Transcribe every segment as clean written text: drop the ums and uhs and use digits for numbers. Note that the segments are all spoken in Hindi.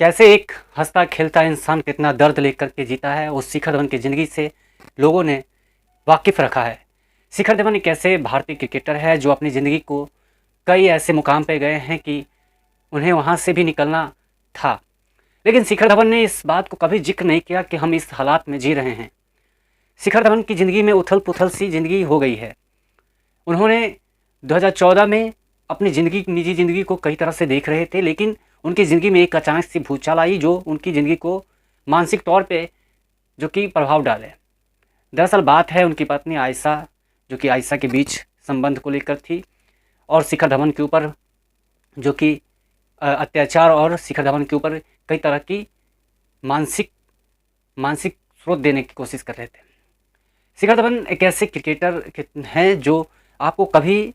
कैसे एक हंसता खेलता इंसान कितना दर्द लेकर के जीता है, उस शिखर धवन की ज़िंदगी से लोगों ने वाकिफ़ रखा है। शिखर धवन एक ऐसे भारतीय क्रिकेटर है जो अपनी ज़िंदगी को कई ऐसे मुकाम पे गए हैं कि उन्हें वहाँ से भी निकलना था। लेकिन शिखर धवन ने इस बात को कभी ज़िक्र नहीं किया कि हम इस हालात में जी रहे हैं। शिखर धवन की ज़िंदगी में उथल-पुथल सी ज़िंदगी हो गई है। उन्होंने 2014 में अपनी ज़िंदगी निजी ज़िंदगी को कई तरह से देख रहे थे, लेकिन उनकी ज़िंदगी में एक अचानक सी भूचाल आई जो उनकी ज़िंदगी को मानसिक तौर पे जो कि प्रभाव डाले। दरअसल बात है उनकी पत्नी आयशा, जो कि आयशा के बीच संबंध को लेकर थी और शिखर धवन के ऊपर जो कि अत्याचार और शिखर धवन के ऊपर कई तरह की मानसिक मानसिक स्रोत देने की कोशिश कर रहे थे। शिखर धवन एक ऐसे क्रिकेटर हैं जो आपको कभी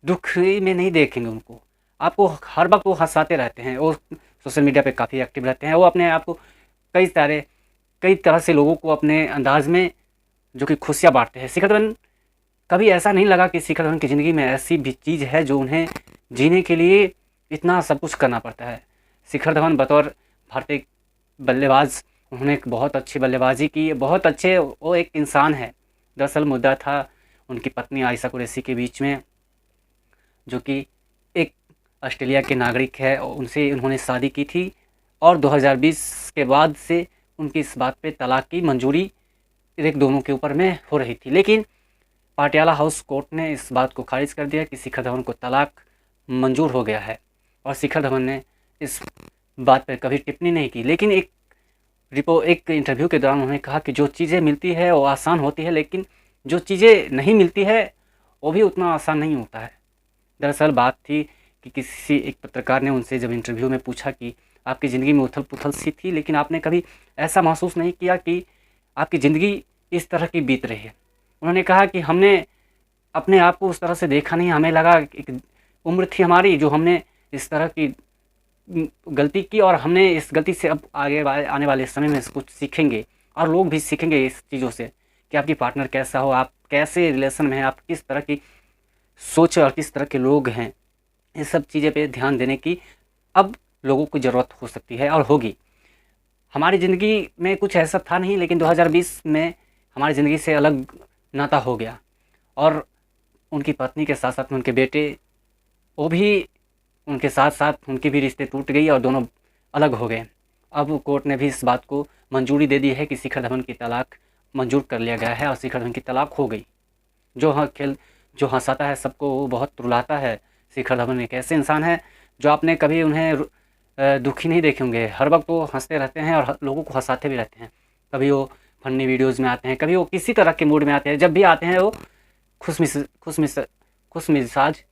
दुख में नहीं देखेंगे उनको। आपको हर वक़्त वो हँसाते रहते हैं। वो सोशल मीडिया पे काफ़ी एक्टिव रहते हैं। वो अपने आप को कई तरह से लोगों को अपने अंदाज़ में जो कि खुशियाँ बाँटते हैं। शिखर धवन कभी ऐसा नहीं लगा कि शिखर धवन की ज़िंदगी में ऐसी भी चीज़ है जो उन्हें जीने के लिए इतना सब कुछ करना पड़ता है। शिखर धवन बतौर भारतीय बल्लेबाज़ उन्होंने एक बहुत अच्छी बल्लेबाज़ी की, बहुत अच्छे वो एक इंसान है। दरअसल मुद्दा था उनकी पत्नी आयशा कुरैशी के बीच में, जो कि एक ऑस्ट्रेलिया के नागरिक है और उनसे उन्होंने शादी की थी और 2020 के बाद से उनकी इस बात पे तलाक की मंजूरी एक दोनों के ऊपर में हो रही थी। लेकिन पटियाला हाउस कोर्ट ने इस बात को खारिज कर दिया कि शिखर धवन को तलाक मंजूर हो गया है और शिखर धवन ने इस बात पर कभी टिप्पणी नहीं की। लेकिन एक इंटरव्यू के दौरान उन्होंने कहा कि जो चीज़ें मिलती है वो आसान होती है, लेकिन जो चीज़ें नहीं मिलती है वो भी उतना आसान नहीं होता है। दरअसल बात थी कि किसी एक पत्रकार ने उनसे जब इंटरव्यू में पूछा कि आपकी ज़िंदगी में उथल-पुथल सी थी, लेकिन आपने कभी ऐसा महसूस नहीं किया कि आपकी ज़िंदगी इस तरह की बीत रही है। उन्होंने कहा कि हमने अपने आप को उस तरह से देखा नहीं, हमें लगा एक उम्र थी हमारी जो हमने इस तरह की गलती की और हमने इस गलती से अब आने वाले समय में कुछ सीखेंगे और लोग भी सीखेंगे इस चीज़ों से कि आपकी पार्टनर कैसा हो, आप कैसे रिलेशन में हैं, आप किस तरह की सोच और किस तरह के लोग हैं। ये सब चीज़ें पे ध्यान देने की अब लोगों को ज़रूरत हो सकती है और होगी। हमारी ज़िंदगी में कुछ ऐसा था नहीं, लेकिन 2020 में हमारी ज़िंदगी से अलग नाता हो गया और उनकी पत्नी के साथ-साथ में उनके बेटे, वो भी उनके साथ-साथ उनके भी रिश्ते टूट गई और दोनों अलग हो गए। अब कोर्ट ने भी इस बात को मंजूरी दे दी है कि शिखर धवन की तलाक मंजूर कर लिया गया है और शिखर धवन की तलाक हो गई। जो हँसाता है सबको वो बहुत रुलाता है। शिखर धवन एक ऐसे इंसान हैं जो आपने कभी उन्हें दुखी नहीं देखे होंगे। हर वक़्त वो हँसते रहते हैं और लोगों को हँसाते भी रहते हैं। कभी वो फ़नी वीडियोज़ में आते हैं, कभी वो किसी तरह के मूड में आते हैं। जब भी आते हैं वो खुशमिज़ाज